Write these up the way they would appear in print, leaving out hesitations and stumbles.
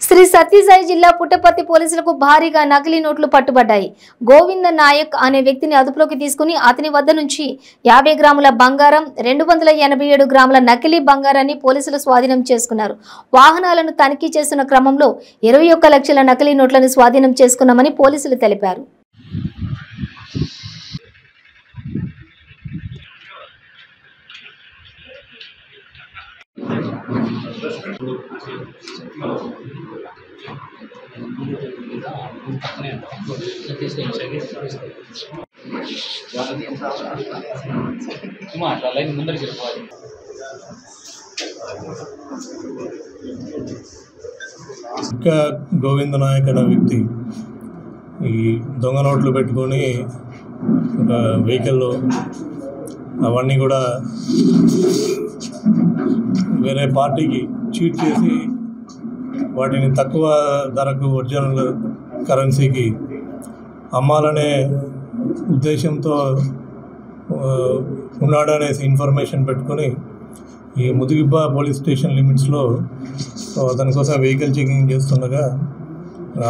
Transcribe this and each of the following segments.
శ్రీ సత్యసాయి జిల్లా పుట్టపర్తి పోలీసులకు భారీగా నకిలీ నోట్లు పట్టుబడ్డాయి. గోవింద నాయక్ అనే వ్యక్తిని అదుపులోకి తీసుకుని అతని వద్ద నుంచి 50 గ్రాముల బంగారం, 287 గ్రాముల నకిలీ బంగారాన్ని పోలీసులు స్వాధీనం చేసుకున్నారు. వాహనాలను తనిఖీ చేస్తున్న క్రమంలో 21 లక్షల నకిలీ నోట్లను స్వాధీనం చేసుకున్నామని పోలీసులు తెలిపారు. ఇంకా గోవింద నాయక్ అనే వ్యక్తి ఈ దొంగ నోట్లు పెట్టుకొని ఒక వెహికల్లో అవన్నీ కూడా వేరే పార్టీకి చీట్ చేసి వాటిని తక్కువ ధరకు ఒరిజినల్ కరెన్సీకి అమ్మాలనే ఉద్దేశంతో ఉన్నాడనేసి ఇన్ఫర్మేషన్ పెట్టుకొని ఈ ముదిగిబ్బ పోలీస్ స్టేషన్ లిమిట్స్లో అతని కోసం వెహికల్ చెకింగ్ చేస్తుండగా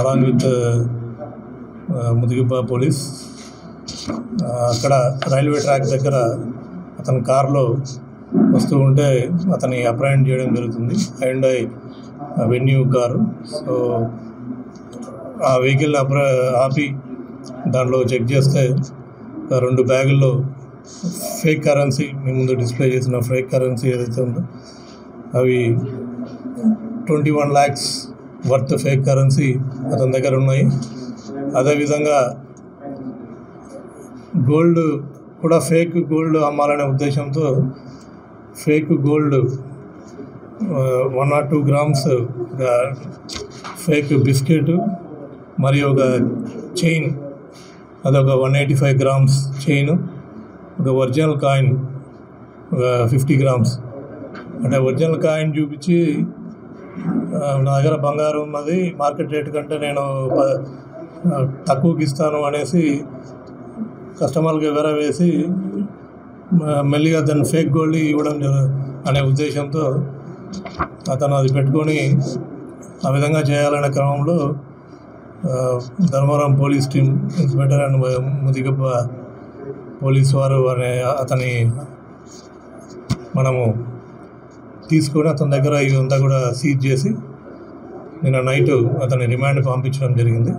అలాంగ్ విత్ ముదిగిబ్బ పోలీస్ అక్కడ రైల్వే ట్రాక్ దగ్గర అతని కార్లో వస్తూ ఉంటే అతన్ని అప్రహెండ్ చేయడం జరుగుతుంది. And venue car. సో ఆ వెహికల్ ఆపి దాంట్లో చెక్ చేస్తే 2 బ్యాగుల్లో ఫేక్ కరెన్సీ, మీ ముందు డిస్ప్లే చేసిన ఫేక్ కరెన్సీ ఏదైతే ఉందో అవి 21 lakhs వర్త్ ఫేక్ కరెన్సీ అతని దగ్గర ఉన్నాయి. అదేవిధంగా గోల్డ్ కూడా ఫేక్ గోల్డ్ అమ్మాలనే ఉద్దేశంతో fake gold 1 or 2 grams fake biscuit మరియు ఒక చైన్, అదొక 185 గ్రామ్స్ చైన్, ఒక ఒరిజినల్ కాయిన్ 50 గ్రామ్స్. అంటే ఒరిజినల్ కాయిన్ చూపించి నా దగ్గర బంగారం ఉన్నది, మార్కెట్ రేట్ కంటే నేను తక్కువకి ఇస్తాను అనేసి కస్టమర్కి వేసి మెల్లిగా దాన్ని ఫేక్ గోల్డ్ ఇవ్వడం అనే ఉద్దేశంతో అతను అది పెట్టుకొని ఆ విధంగా చేయాలనే క్రమంలో Dharmavaram police team, inspector and Mudigubba police వారు అతని మనము తీసుకొని అతని దగ్గర ఇదంతా కూడా సీజ్ చేసి నిన్న నైట్ అతని రిమాండ్ పంపించడం జరిగింది.